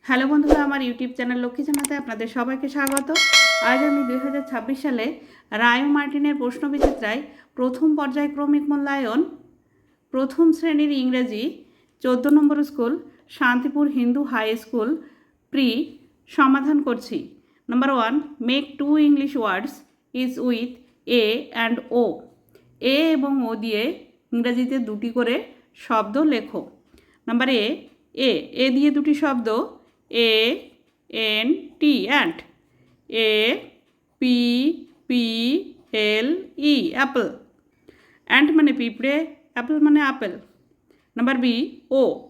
Hello বন্ধুরা, আমার YouTube channel Lakshmi জানাতে আপনাদের সবাইকে স্বাগত। আজ আমি 2026 সালে রায় মার্টিনের প্রশ্নবিচিত্রায় প্রথম পর্যায়ক্রমিক মূল্যায়ন প্রথম শ্রেণীর ইংরেজি 14 নম্বর school Shantipur Hindu high school প্রি সমাধান করছি। Number 1, make 2 English words each with A and O. A এবং ও দিয়ে ইংরেজিতে দুটি করে শব্দ লেখো। নাম্বার এ দিয়ে দুটি শব্দ A N T ant, A P P L E Apple. Ant মানে পিঁপড়ে, অ্যাপল মানে আপেল। নাম্বার বি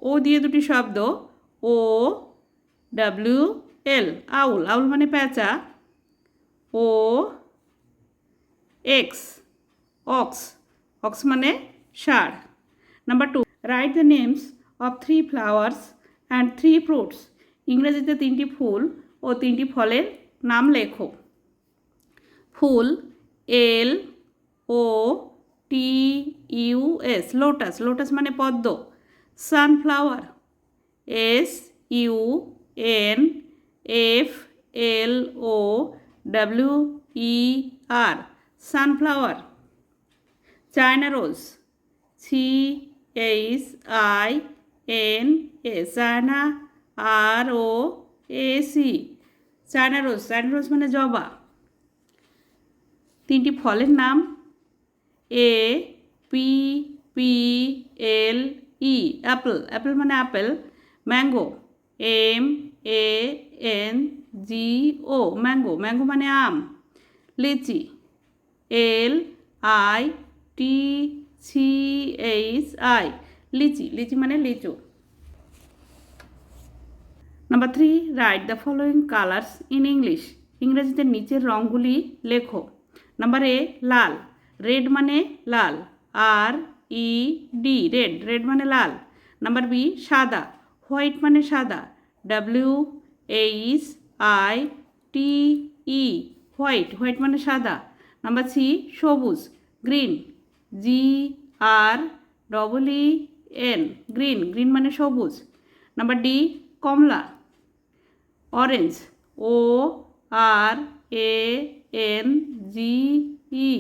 ও দিয়ে দুটি শব্দ ও ডাব্লিউ এল আউল, আউল মানে পেঁচা, ও এক্স অক্স, অক্স মানে ষাঁড়। Number 2, write the names of 3 flowers and 3 fruits. ইংরেজিতে 3টি ফুল ও 3টি ফলের নাম লেখো। ফুল L O T U S, lotus, lotus মানে পদ্ম। Sunflower S U N F L O W E R, sunflower. China rose C H I N A, China R O S E, China rose, China rose মানে জবা। 3টি ফলের নাম A P P L E Apple, apple মানে আপেল। Mango M A N G O, mango, mango মানে আম। Litchi L I T C H I, litchi, litchi মানে লিচু। Number 3, write the following colours in English. ইংরেজিতে নিচের রঙগুলি লেখো। নাম্বার লাল, রেড মানে লাল, R E D red, red মানে লাল। নাম্বার বি সাদা, হোয়াইট মানে সাদা, W H I T E white, white মানে সাদা। নাম্বার সি সবুজ, গ্রিন, জি আর double E N, green, green মানে সবুজ। নাম্বার ডি কমলা, orange, O R A N G E,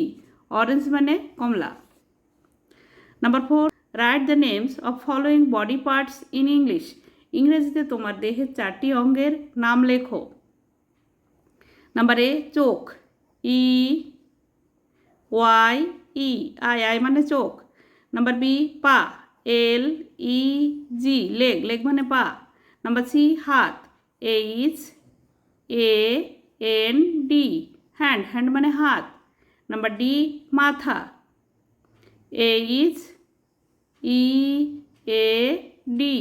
orange মানে কমলা। Number 4, write the names of following body parts in English. ইংরেজিতে তোমার দেহের 4টি অঙ্গের নাম লেখো। নাম্বার চোখ E Y E, eye, eye মানে চোখ। নাম্বার বি পা এল ই জি, লেগ, লেগ মানে পা। নাম্বার সি হাত H A N D, hand, hand মানে হাত। নাম্বার ডি মাথা H E A D,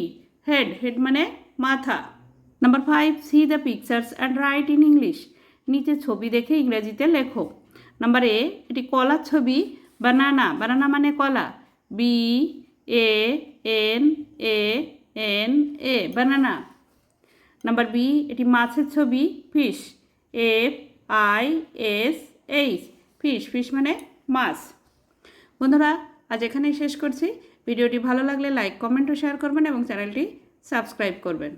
head, head মানে মাথা। Number 5, C the pictures and right in English. নিচে ছবি দেখে ইংরেজিতে লেখো। নাম্বার এটি কলার ছবি, বানানা, বানানা মানে কলা, B A N A N A, banana. Number B এটি মাছের ছবি, fish, F I S H, fish, fish মানে মাছ। বন্ধুরা, আজ এখানেই শেষ করছি। ভিডিওটি ভালো লাগলে লাইক, কমেন্ট ও শেয়ার করবেন এবং চ্যানেলটি সাবস্ক্রাইব করবেন।